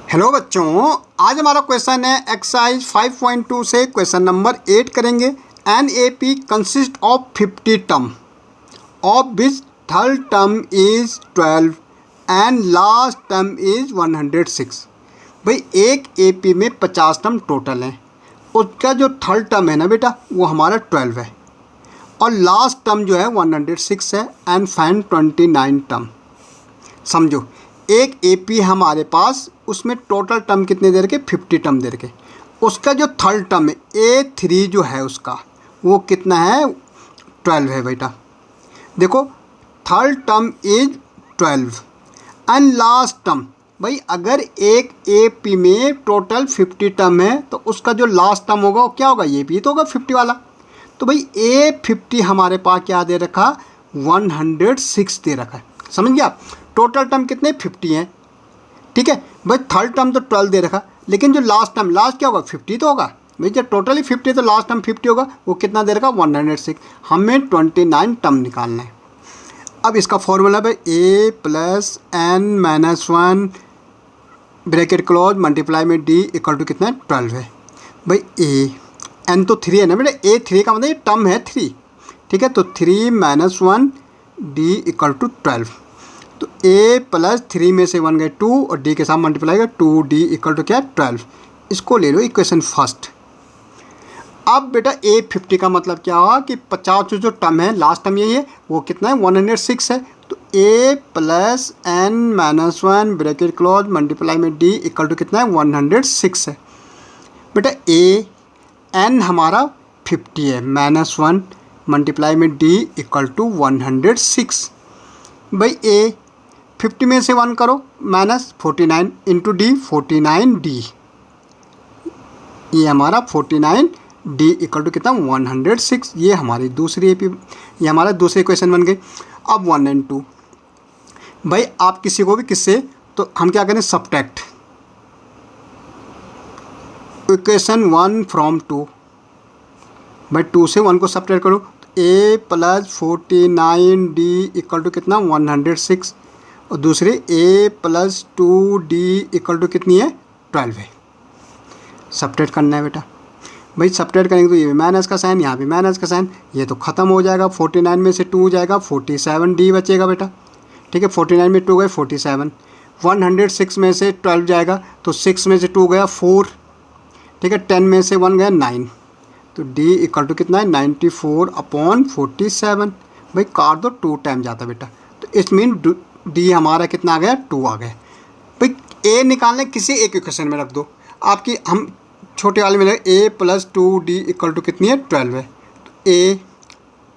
Hello बच्चों, आज हमारा क्वेश्चन है एक्सरसाइज 5.2 से क्वेश्चन नंबर 8 करेंगे। An A P consist of 50 term of which third term is 12 and last term is 106। भाई एक ए पी में 50 टर्म टोटल हैं, उसका जो थर्ड टर्म है ना बेटा वो हमारा 12 है और लास्ट टर्म जो है 106 है एंड फाइंड 29 टर्म। समझो एक एपी हमारे पास, उसमें टोटल टर्म कितने दे रखे, 50 टर्म दे रखे। उसका जो थर्ड टर्म है A3 जो है उसका वो कितना है, 12 है बेटा। देखो third term is 12 and last term, भाई अगर एक एपी में टोटल 50 टर्म है तो उसका जो लास्ट टर्म होगा वो क्या होगा, ये भी तो होगा 50 वाला। तो भाई A50 हमारे पास क्या दे रखा, 106 दे रखा है। समझ गया, टोटल टर्म कितने 50 हैं, ठीक है भाई। थर्ड टर्म तो 12 दे रखा, लेकिन जो लास्ट टर्म, लास्ट क्या होगा 50 तो होगा भाई। जब टोटली 50 तो लास्ट टर्म 50 होगा, वो कितना दे रखा 106। हमें 29 टर्म निकालना है। अब इसका फॉर्मूला भाई a plus n minus 1 bracket close multiply में d इक्वल टू कितना है 12 है भाई। a n तो 3 है ना बेटा, A3 का मतलब ये टर्म है 3, ठीक है। तो 3 माइनस 1 d इक्वल टू 12। तो a प्लस 3 में से 1 गए 2 और d के साथ मल्टीप्लाई कर 2d इक्वल टू क्या 12। इसको ले लो इक्वेशन फर्स्ट। अब बेटा A50 का मतलब क्या हुआ कि 50 जो टर्म है, लास्ट टर्म यही है, वो कितना है 106 है। तो a plus n minus 1 bracket close multiply में d इक्वल टू कितना है 106 है बेटा। n हमारा 50 है, माइनस 1 मल्टीप्लाई में d इक्वल टू 106 भाई। a 50 में से 1 करो माइनस 49 इंटू डी 49d, ये हमारा 49d इक्वल टू कितना 106। ये हमारी दूसरी एपी, ये हमारा दूसरी इक्वेशन बन गई। अब 1 एंड 2 भाई, आप किसी को भी किससे, तो हम क्या करें सब्ट्रैक्ट इक्वेशन 1 फ्रॉम 2 भाई। 2 से 1 को सब्ट्रैक्ट करो तो a plus 49d equal to कितना 106 और दूसरे a plus 2d equal to कितनी है 12 है। सब्ट्रैक्ट करना है बेटा भाई। सब्ट्रैक्ट करेंगे तो ये भी माइनस का साइन, यहाँ भी माइनस का साइन, ये तो ख़त्म हो जाएगा। 49 में से 2 जाएगा, 47d बचेगा बेटा, ठीक है। 49 में 2 गए 47, 106 में से 12 जाएगा तो 6 में से 2 गया 4, ठीक है। 10 में से 1 गया 9, तो d इक्वल टू कितना है 94/47 भाई। काट दो 2 टाइम जाता बेटा, तो इस मीन d हमारा कितना आ गया 2 आ गया भाई। a निकालने किसी एक इक्वेशन में रख दो आपकी, हम छोटे वाले में लगे a plus 2d equal to कितनी है 12 है। तो a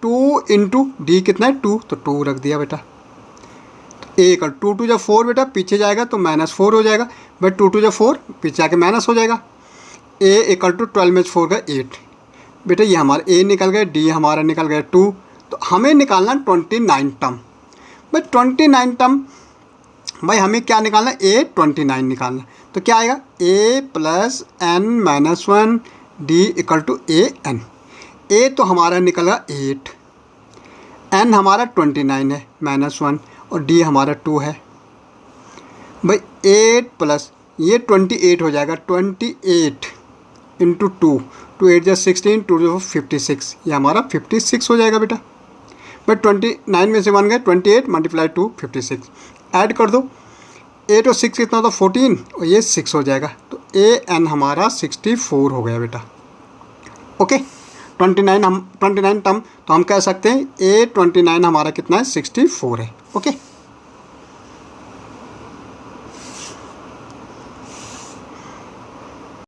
2 इंटू डी कितना है 2, तो 2 रख दिया बेटा। तो a इक्वल 2 जब 4 बेटा, पीछे जाएगा तो -4 हो जाएगा भाई। 2 जब 4 पीछे जाके माइनस हो जाएगा। a इक्वल टू 12 में 4 का 8 बेटा। ये हमारा a निकल गया, d हमारा निकल गया 2। तो हमें निकालना 29 टर्म भाई। 29 टर्म भाई हमें क्या निकालना, A29 निकालना। तो क्या आएगा a plus n minus 1 d equal to an। a तो हमारा निकला 8, n हमारा 29 है -1 और d हमारा 2 है भाई। 8 प्लस ये 28 हो जाएगा, 28 इंटू 2, 2 8 16, 2 56, ये हमारा 56 हो जाएगा बेटा भाई। 29 में से 1 गए 28 मल्टीप्लाई 2 56, ऐड कर दो 8 और 6 कितना होता 14 और ये 6 हो जाएगा। तो an हमारा 64 हो गया बेटा। ओके 29 टर्म, तो हम कह सकते हैं A29 हमारा कितना है 64 है। ओके।